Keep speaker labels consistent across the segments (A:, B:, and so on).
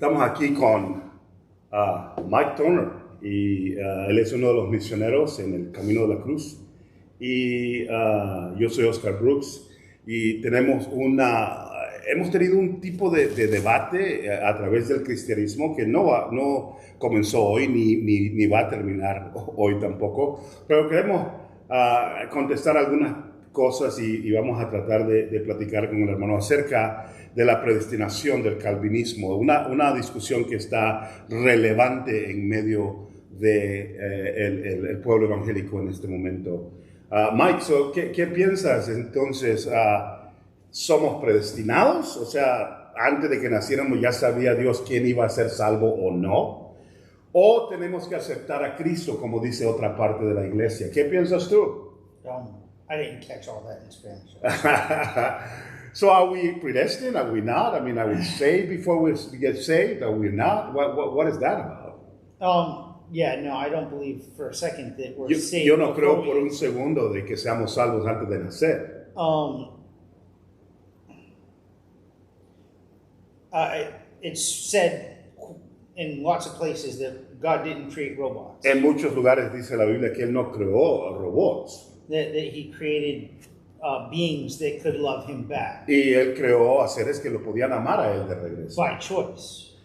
A: Estamos aquí con Mike Thoner y él es uno de los misioneros en el Camino de la Cruz y yo soy Oscar Brooks y hemos tenido un tipo de debate a través del cristianismo que no comenzó hoy ni va a terminar hoy tampoco, pero queremos contestar algunas cosas y vamos a tratar de platicar con el hermano acerca de la predestinación del calvinismo, una discusión que está relevante en medio de el pueblo evangélico en este momento. Mike, ¿qué piensas entonces? ¿Somos predestinados? O sea, antes de que naciéramos ya sabía Dios quién iba a ser salvo o no. ¿O tenemos que aceptar a Cristo, como dice otra parte de la iglesia? ¿Qué piensas tú?
B: I didn't catch all that in Spanish.
A: So are we predestined? Are we not? I mean, are we saved before we get saved? Are we not? What is that about?
B: Yeah, no, I don't believe for a second that we're saved.
A: Yo no creo por un segundo de que seamos salvos antes de nacer.
B: It's said in lots of places that God didn't create robots.
A: En muchos lugares dice la Biblia que Él no creó robots.
B: That He created beings that could love Him back.
A: Y Él creó a seres que lo podían amar a Él de regreso.
B: By choice.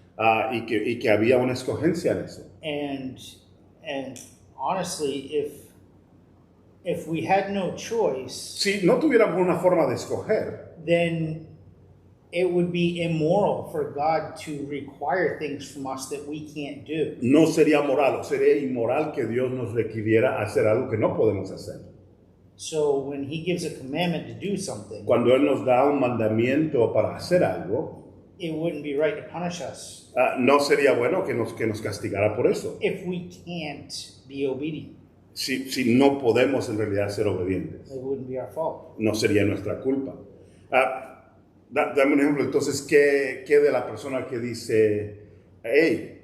A: Y que había una escogencia en eso.
B: And honestly, if we had no choice,
A: si no tuviéramos una forma de escoger,
B: then it would be immoral for God to require things from us that we can't do.
A: No sería moral, o sería inmoral que Dios nos requiriera hacer algo que no podemos hacer.
B: So when He gives a commandment to do something,
A: cuando Él nos da un mandamiento para hacer algo,
B: it wouldn't be right to punish us.
A: No sería bueno que nos castigara por eso.
B: If we can't be obedient.
A: Si no podemos en realidad ser obedientes.
B: It wouldn't be our fault.
A: No sería nuestra culpa. Dame un ejemplo, entonces, ¿qué de la persona que dice, hey,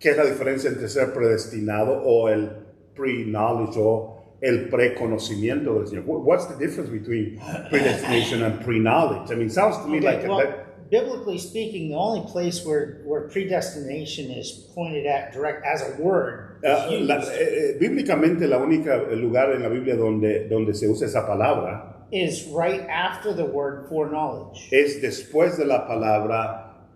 A: ¿qué es la diferencia entre ser predestinado o el pre-knowledge o el preconocimiento del Señor? What's the difference between predestination and pre-knowledge? I mean, it sounds to me
B: biblically speaking, the only place where predestination is pointed at direct as a word
A: bíblicamente la única lugar en la Biblia donde se usa esa palabra
B: is right after the word foreknowledge.
A: Es después de la palabra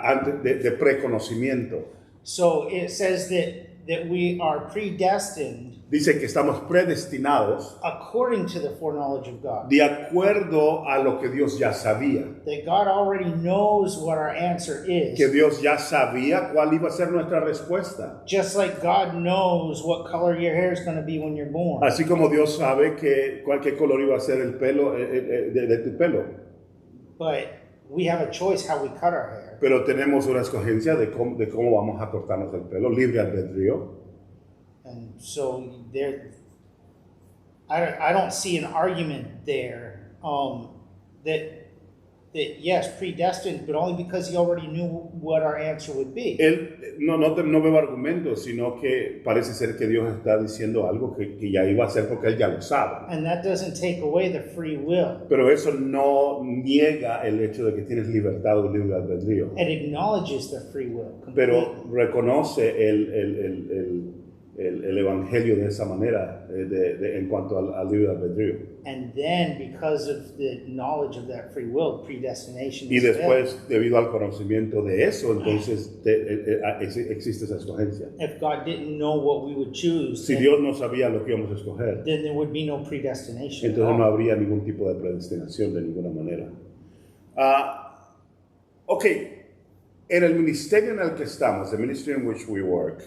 A: antes de preconocimiento.
B: So it says that we are predestined.
A: Dice que estamos predestinados
B: according to the foreknowledge of God.
A: De acuerdo a lo que Dios ya sabía.
B: That God already knows what our answer is.
A: Que Dios ya sabía cuál iba a ser nuestra respuesta.
B: Just like God knows what color your hair is going to be when you're born.
A: Así como Dios sabe qué color iba a ser el pelo de tu pelo.
B: But we have a choice how we cut our hair.
A: Pero tenemos una escogencia de cómo vamos a cortarnos el pelo, libre albedrío.
B: And so I don't see an argument there that yes, predestined, but only because He already knew what our answer would be.
A: No veo argumentos, sino que parece ser que Dios está diciendo algo que ya iba a hacer porque Él ya lo sabe.
B: And that doesn't take away the free will.
A: Pero eso no niega el hecho de que tienes libertad o libre albedrío.
B: It acknowledges the free will.
A: Pero reconoce el evangelio de esa manera en cuanto al libre albedrío.
B: And then because of the knowledge of that free will, predestination
A: y después debido al conocimiento de eso, entonces existe esa escogencia.
B: If God didn't know what we would choose,
A: si Dios no sabía lo que íbamos a escoger,
B: then there would be no predestination.
A: Entonces no habría ningún tipo de predestinación de ninguna manera. En el ministerio en el que estamos, the ministry in which we work,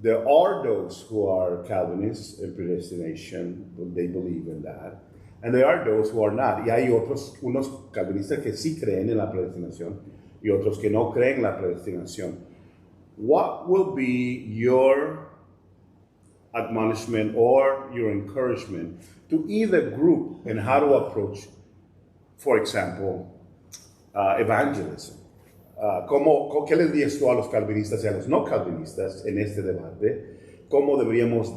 A: there are those who are Calvinists in predestination, they believe in that, and there are those who are not. Y hay unos calvinistas que sí creen en la predestinación y otros que no creen en la predestinación. What will be your admonishment or your encouragement to either group in how to approach, for example, evangelism? ¿Qué les dices tú a los calvinistas y a los no calvinistas en este debate? ¿Cómo deberíamos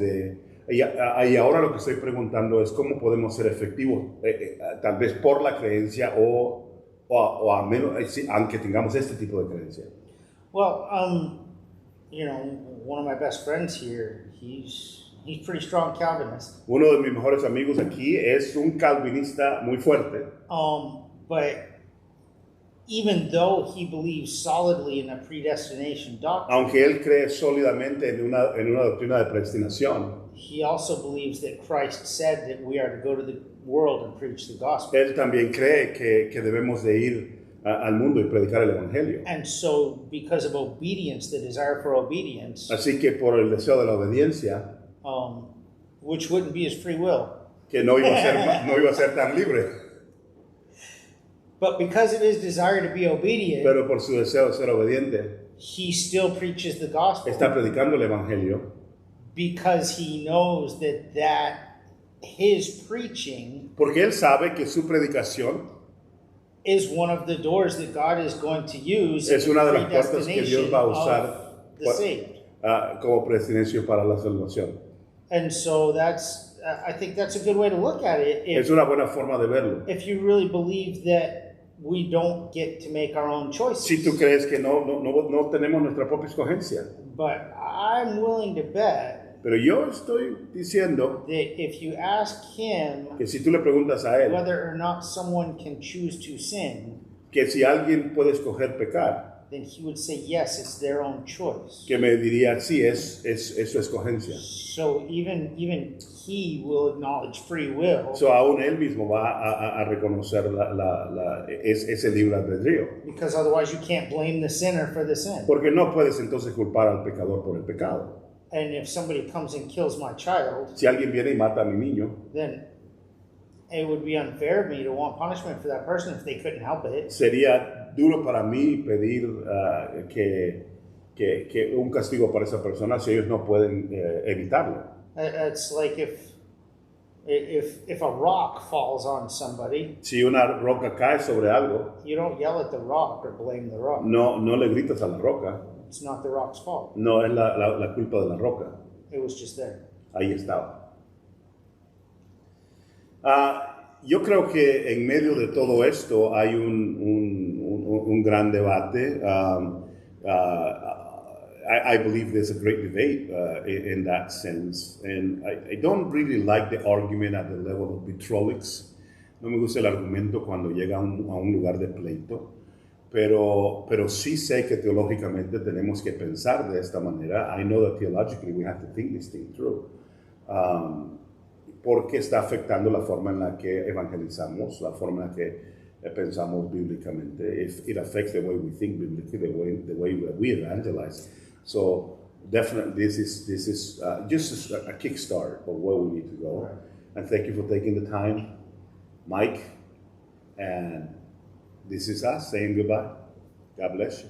A: y ahora lo que estoy preguntando es cómo podemos ser efectivos, tal vez por la creencia o o a menos, aunque tengamos este tipo de creencia.
B: Well, one of my best friends here, he's pretty strong Calvinist.
A: Uno de mis mejores amigos aquí es un calvinista muy fuerte.
B: But even though he believes solidly in a predestination doctrine,
A: Aunque él cree sólidamente en una doctrina de predestinación,
B: he also believes that Christ said that we are to go to the world and preach the gospel.
A: él también cree que debemos de ir al mundo y predicar el evangelio.
B: And so, because of obedience, the desire for obedience,
A: Así que por el deseo de la obediencia,
B: which wouldn't be his free will,
A: que no iba a ser tan libre,
B: but because of his desire to be obedient,
A: pero por su deseo de ser obediente,
B: he still preaches the gospel
A: está predicando el evangelio,
B: because he knows that his preaching
A: porque él sabe que su predicación
B: is one of the doors that God is going to use
A: es
B: in
A: una
B: the
A: de las puertas que Dios
B: predestination
A: va a
B: of
A: usar
B: the saved.
A: como predestinación para la salvación.
B: And so I think that's a good way to look at it.
A: Es una buena forma de verlo.
B: If you really believe that we don't get to make our own choices.
A: Si tú crees que no tenemos nuestra propia escogencia.
B: But I'm willing to bet
A: Pero yo estoy diciendo
B: that if you ask him
A: que si tú le preguntas a él
B: whether or not someone can choose to sin,
A: que si alguien puede escoger pecar,
B: then he would say yes, it's their own choice.
A: que me diría sí, es su escogencia.
B: So even he will acknowledge free will.
A: So aún él mismo va a reconocer ese libre albedrío.
B: Because otherwise you can't blame the sinner for the sin.
A: Porque no puedes entonces culpar al pecador por el pecado.
B: And if somebody comes and kills my child,
A: Si alguien viene y mata a mi niño,
B: then it would be unfair of me to want punishment for that person if they couldn't help it.
A: sería duro para mí pedir que un castigo para esa persona si ellos no pueden evitarlo.
B: It's like if a rock falls on somebody,
A: Si una roca cae sobre algo,
B: you don't yell at the rock or blame the rock.
A: no le gritas a la roca,
B: It's not the rock's fault.
A: no es la culpa de la roca,
B: It was just there.
A: ahí estaba. Yo creo que en medio de todo esto hay un gran debate. I believe there's a great debate in that sense. And I don't really like the argument at the level of vitrolics. No me gusta el argumento cuando llega a un lugar de pleito. Pero sí sé que teológicamente tenemos que pensar de esta manera. I know that theologically we have to think this thing through. Porque está afectando la forma en la que evangelizamos, la forma en la que pensamos bíblicamente. It affects the way we think biblically, the way we evangelize. So definitely this is just a kickstart of where we need to go.
B: Right.
A: And thank you for taking the time, Mike. And this is us saying goodbye. God bless you.